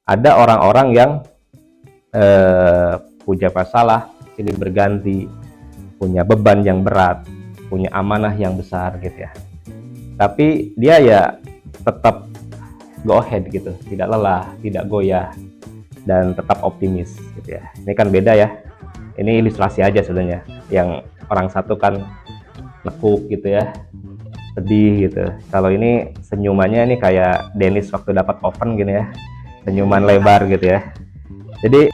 Ada orang-orang yang punya masalah silih berganti, punya beban yang berat, punya amanah yang besar gitu ya. Tapi dia ya tetap go ahead gitu, tidak lelah, tidak goyah, dan tetap optimis gitu ya. Ini kan beda ya. Ini ilustrasi aja sebenarnya. Yang orang satu kan nekuk gitu ya, sedih gitu. Kalau ini senyumannya ini kayak Dennis waktu dapat oven gini ya, senyuman lebar gitu ya. Jadi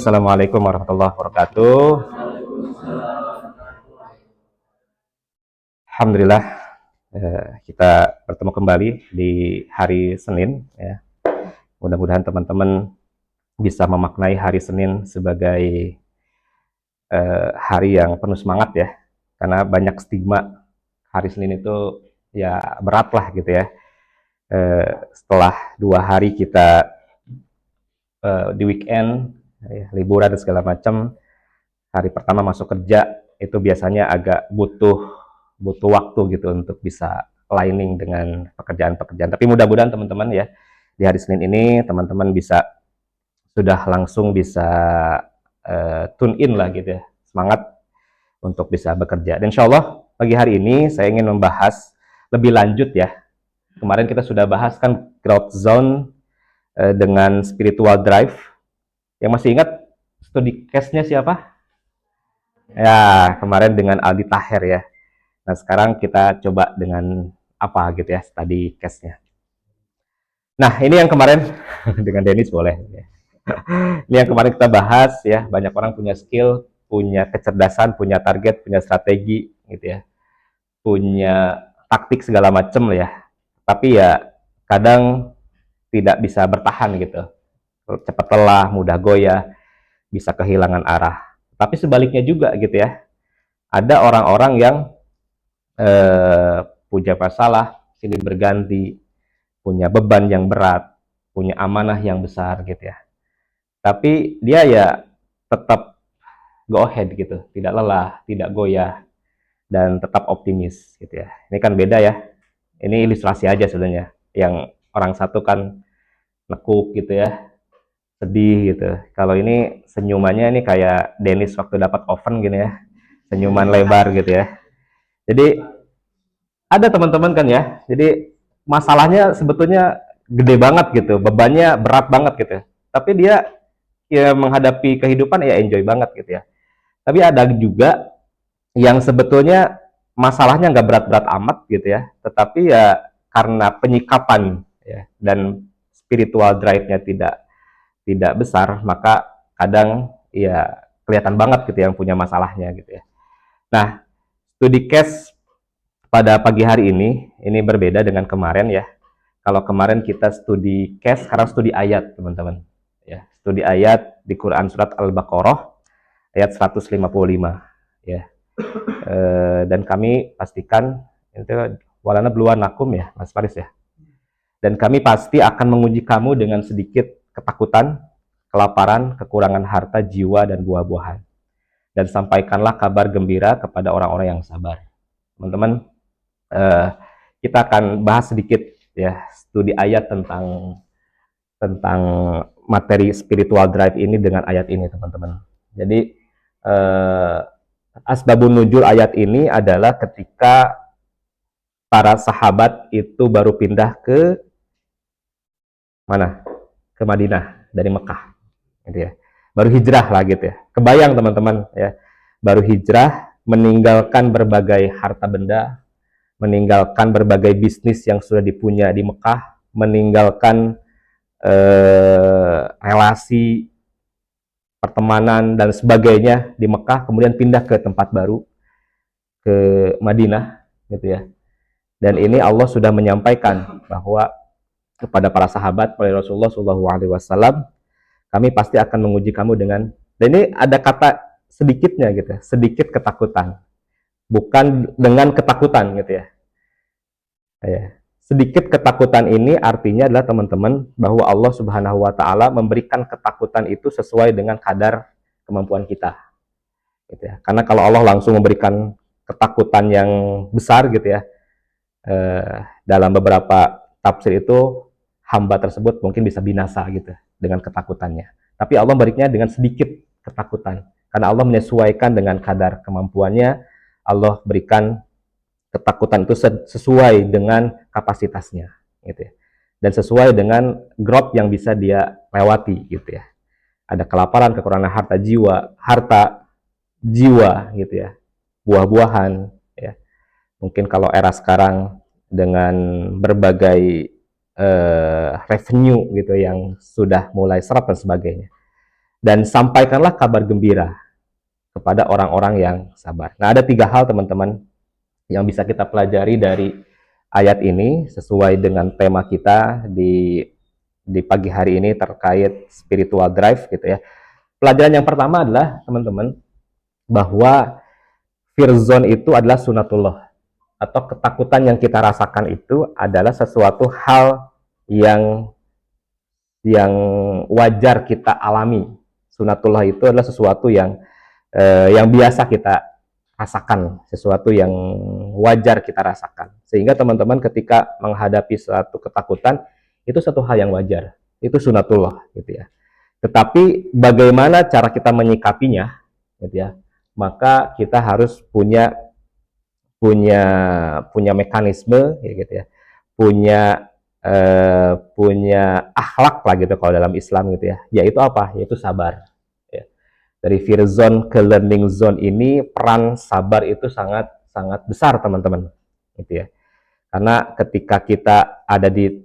Assalamualaikum warahmatullahi wabarakatuh. Alhamdulillah kita bertemu kembali di hari Senin ya. Mudah-mudahan teman-teman bisa memaknai hari Senin sebagai hari yang penuh semangat ya. Karena banyak stigma hari Senin itu ya berat lah gitu ya. Setelah 2 hari kita di weekend ya, liburan dan segala macam, hari pertama masuk kerja itu biasanya agak butuh waktu gitu untuk bisa aligning dengan pekerjaan-pekerjaan. Tapi mudah-mudahan teman-teman ya di hari Senin ini teman-teman bisa sudah langsung bisa tune in lah gitu ya, semangat untuk bisa bekerja. Dan insya Allah pagi hari ini saya ingin membahas lebih lanjut ya. Kemarin kita sudah bahas kan growth zone dengan spiritual drive. Yang masih ingat studi case-nya siapa? Ya, kemarin dengan Aldi Taher ya. Nah, sekarang kita coba dengan apa gitu ya, study case-nya. Nah, ini yang kemarin dengan Dennis boleh. Ini yang kemarin kita bahas ya, banyak orang punya skill, punya kecerdasan, punya target, punya strategi gitu ya. Punya taktik segala macam ya. Tapi ya kadang tidak bisa bertahan gitu. Cepat lelah, mudah goyah, bisa kehilangan arah. Tapi sebaliknya juga gitu ya. Ada orang-orang yang punya masalah silih berganti, punya beban yang berat, punya amanah yang besar gitu ya. Tapi dia ya tetap go ahead gitu, tidak lelah, tidak goyah, dan tetap optimis gitu ya. Ini kan beda ya. Ini ilustrasi aja sebenarnya. Yang orang satu kan nekuk gitu ya, sedih gitu. Kalau ini senyumannya ini kayak Dennis waktu dapat oven gini ya, senyuman lebar gitu ya. Jadi ada teman-teman kan ya. Jadi masalahnya sebetulnya gede banget gitu, bebannya berat banget gitu. Tapi dia ya menghadapi kehidupan ya enjoy banget gitu ya. Tapi ada juga yang sebetulnya masalahnya nggak berat-berat amat gitu ya, tetapi ya karena penyikapan ya dan spiritual drive-nya tidak besar, maka kadang ya kelihatan banget gitu yang punya masalahnya gitu ya. Nah, studi case pada pagi hari ini berbeda dengan kemarin ya. Kalau kemarin kita studi case, sekarang studi ayat teman-teman. Ya, studi ayat di Quran surat Al-Baqarah ayat 155 ya. Dan kami pastikan itu walana nakum ya Mas Faris ya. Dan kami pasti akan menguji kamu dengan sedikit ketakutan, kelaparan, kekurangan harta, jiwa, dan buah-buahan. Dan sampaikanlah kabar gembira kepada orang-orang yang sabar. Teman-teman, kita akan bahas sedikit ya studi ayat tentang materi spiritual drive ini dengan ayat ini teman-teman. Jadi asbabun nuzul ayat ini adalah ketika para sahabat itu baru pindah ke mana? Ke Madinah dari Mekah gitu ya. Baru hijrah lah gitu ya. Kebayang teman-teman ya. Baru hijrah meninggalkan berbagai harta benda, meninggalkan berbagai bisnis yang sudah dipunya di Mekah, meninggalkan relasi pertemanan dan sebagainya di Mekah, kemudian pindah ke tempat baru, ke Madinah gitu ya. Dan ini Allah sudah menyampaikan bahwa kepada para sahabat oleh Rasulullah SAW, kami pasti akan menguji kamu dengan, dan ini ada kata sedikitnya gitu ya, sedikit ketakutan, bukan dengan ketakutan gitu ya. Sedikit ketakutan ini artinya adalah teman-teman bahwa Allah Subhanahu wa taala memberikan ketakutan itu sesuai dengan kadar kemampuan kita. Gitu ya. Karena kalau Allah langsung memberikan ketakutan yang besar gitu ya, Dalam beberapa tafsir itu hamba tersebut mungkin bisa binasa gitu dengan ketakutannya. Tapi Allah berikannya dengan sedikit ketakutan. Karena Allah menyesuaikan dengan kadar kemampuannya, Allah berikan ketakutan itu sesuai dengan kapasitasnya gitu ya. Dan sesuai dengan growth yang bisa dia lewati gitu ya. Ada kelaparan, kekurangan harta jiwa gitu ya. Buah-buahan ya. Mungkin kalau era sekarang dengan berbagai revenue gitu yang sudah mulai seret dan sebagainya. Dan sampaikanlah kabar gembira kepada orang-orang yang sabar. Nah, ada 3 hal teman-teman yang bisa kita pelajari dari ayat ini sesuai dengan tema kita di pagi hari ini terkait spiritual drive gitu ya. Pelajaran yang pertama adalah teman-teman bahwa fear zone itu adalah sunatullah, atau ketakutan yang kita rasakan itu adalah sesuatu hal yang wajar kita alami. Sunatullah itu adalah sesuatu yang biasa kita rasakan, sesuatu yang wajar kita rasakan. Sehingga teman-teman ketika menghadapi suatu ketakutan, itu satu hal yang wajar. Itu sunatullah gitu ya. Tetapi bagaimana cara kita menyikapinya gitu ya. Maka kita harus punya mekanisme ya gitu ya. Punya akhlak lah gitu kalau dalam Islam gitu ya. Yaitu apa? Yaitu sabar. Dari fear zone ke learning zone ini peran sabar itu sangat sangat besar teman-teman gitu ya. Karena ketika kita ada di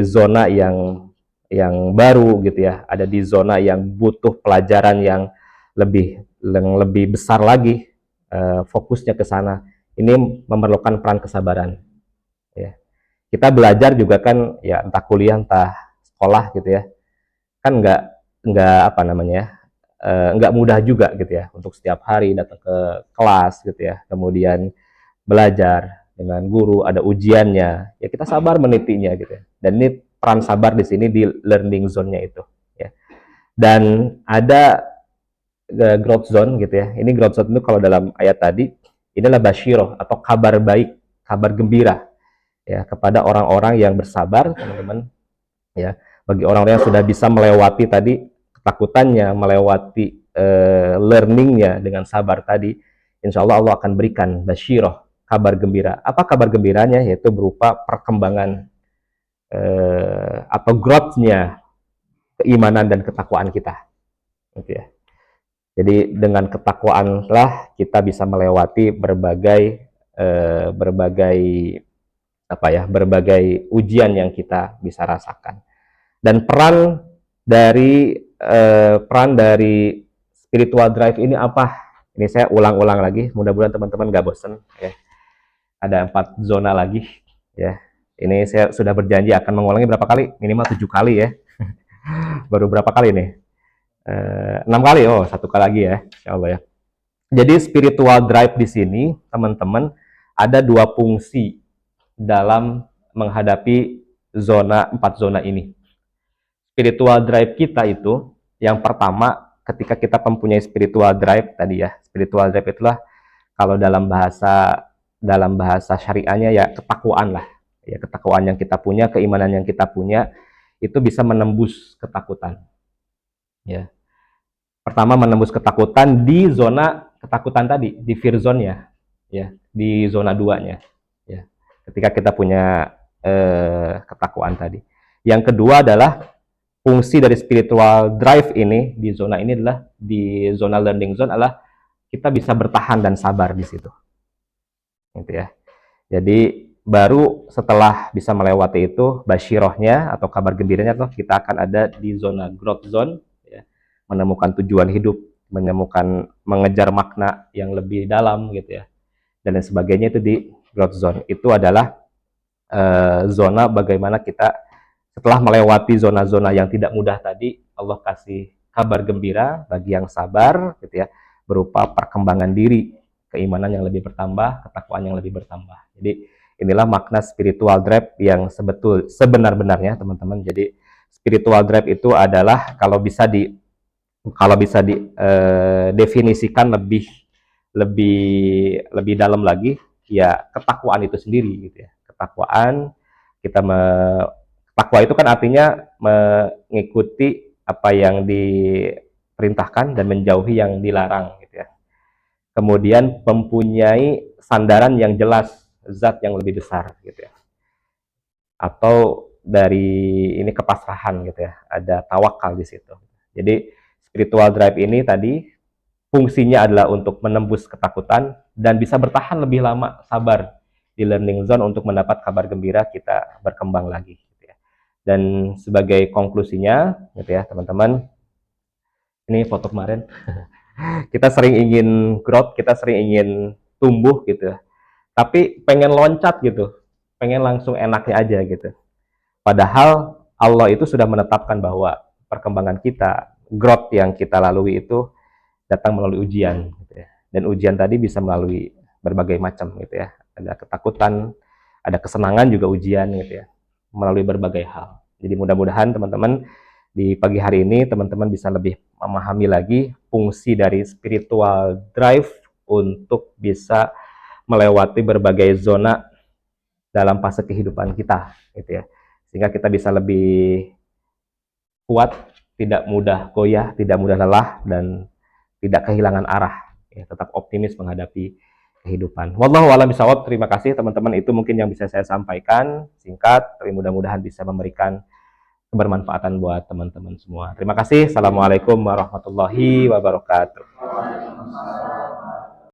zona yang baru gitu ya, ada di zona yang butuh pelajaran yang lebih besar lagi, fokusnya ke sana, ini memerlukan peran kesabaran ya. Kita belajar juga kan ya, entah kuliah entah sekolah gitu ya, kan nggak apa namanya, nggak mudah juga gitu ya untuk setiap hari datang ke kelas gitu ya, kemudian belajar dengan guru, ada ujiannya, ya kita sabar menitinya gitu ya. Dan ini peran sabar di sini di learning zone-nya itu ya. Dan ada growth zone gitu ya. Ini growth zone itu kalau dalam ayat tadi inilah basyiroh atau kabar baik, kabar gembira ya kepada orang-orang yang bersabar teman-teman ya. Bagi orang-orang yang sudah bisa melewati tadi ketakutannya, melewati learningnya dengan sabar tadi, insya Allah Allah akan berikan basyiroh, kabar gembira. Apa kabar gembiranya? Yaitu berupa perkembangan atau growth-nya keimanan dan ketakwaan kita gitu ya. Jadi dengan ketakwaanlah kita bisa melewati berbagai ujian yang kita bisa rasakan. Dan peran dari spiritual drive ini apa? Ini saya ulang-ulang lagi, mudah-mudahan teman-teman gak bosen ya. Ada 4 zona lagi ya. Ini saya sudah berjanji akan mengulangi berapa kali? Minimal 7 kali ya. Baru berapa kali nih? 6 kali, oh 1 kali lagi ya, insya Allah ya. Jadi spiritual drive di sini teman-teman ada 2 fungsi dalam menghadapi 4 zona ini. Spiritual drive kita itu yang pertama, ketika kita mempunyai spiritual drive tadi ya, spiritual drive itulah kalau dalam bahasa syariahnya ya ketakwaan lah ya, ketakwaan yang kita punya, keimanan yang kita punya itu bisa menembus ketakutan ya. Pertama, menembus ketakutan di zona ketakutan tadi, di fear zone-nya ya, di zona 2-nya ya, ketika kita punya ketakwaan tadi. Yang kedua adalah fungsi dari spiritual drive ini di zona ini adalah, di zona learning zone adalah kita bisa bertahan dan sabar di situ gitu ya. Jadi baru setelah bisa melewati itu, basyirohnya atau kabar gembiranya tuh kita akan ada di zona growth zone ya, menemukan tujuan hidup, mengejar makna yang lebih dalam gitu ya, dan lain sebagainya. Itu di growth zone. Itu adalah zona bagaimana kita setelah melewati zona-zona yang tidak mudah tadi, Allah kasih kabar gembira bagi yang sabar gitu ya, berupa perkembangan diri, keimanan yang lebih bertambah, ketakwaan yang lebih bertambah. Jadi inilah makna spiritual drive yang sebenar-benarnya teman-teman. Jadi spiritual drive itu adalah kalau bisa definisikan lebih dalam lagi ya, ketakwaan itu sendiri gitu ya. ketakwaan. Takwa itu kan artinya mengikuti apa yang diperintahkan dan menjauhi yang dilarang gitu ya. Kemudian mempunyai sandaran yang jelas, zat yang lebih besar gitu ya. Atau dari ini kepasrahan gitu ya, ada tawakal di situ. Jadi spiritual drive ini tadi fungsinya adalah untuk menembus ketakutan dan bisa bertahan lebih lama, sabar di learning zone untuk mendapat kabar gembira kita berkembang lagi gitu ya. Dan sebagai konklusinya gitu ya teman-teman, ini foto kemarin, kita sering ingin growth, kita sering ingin tumbuh gitu ya, tapi pengen loncat gitu, pengen langsung enaknya aja gitu. Padahal Allah itu sudah menetapkan bahwa perkembangan kita, growth yang kita lalui itu datang melalui ujian gitu ya. Dan ujian tadi bisa melalui berbagai macam gitu ya. Ada ketakutan, ada kesenangan juga ujian gitu ya. Melalui berbagai hal. Jadi mudah-mudahan teman-teman di pagi hari ini teman-teman bisa lebih memahami lagi fungsi dari spiritual drive untuk bisa melewati berbagai zona dalam fase kehidupan kita gitu ya. Sehingga kita bisa lebih kuat, tidak mudah goyah, tidak mudah lelah, dan tidak kehilangan arah. Ya, tetap optimis menghadapi kehidupan. Wallahu a'lam bishawab. Terima kasih teman-teman. Itu mungkin yang bisa saya sampaikan singkat, tapi mudah-mudahan bisa memberikan kebermanfaatan buat teman-teman semua. Terima kasih. Assalamualaikum warahmatullahi wabarakatuh.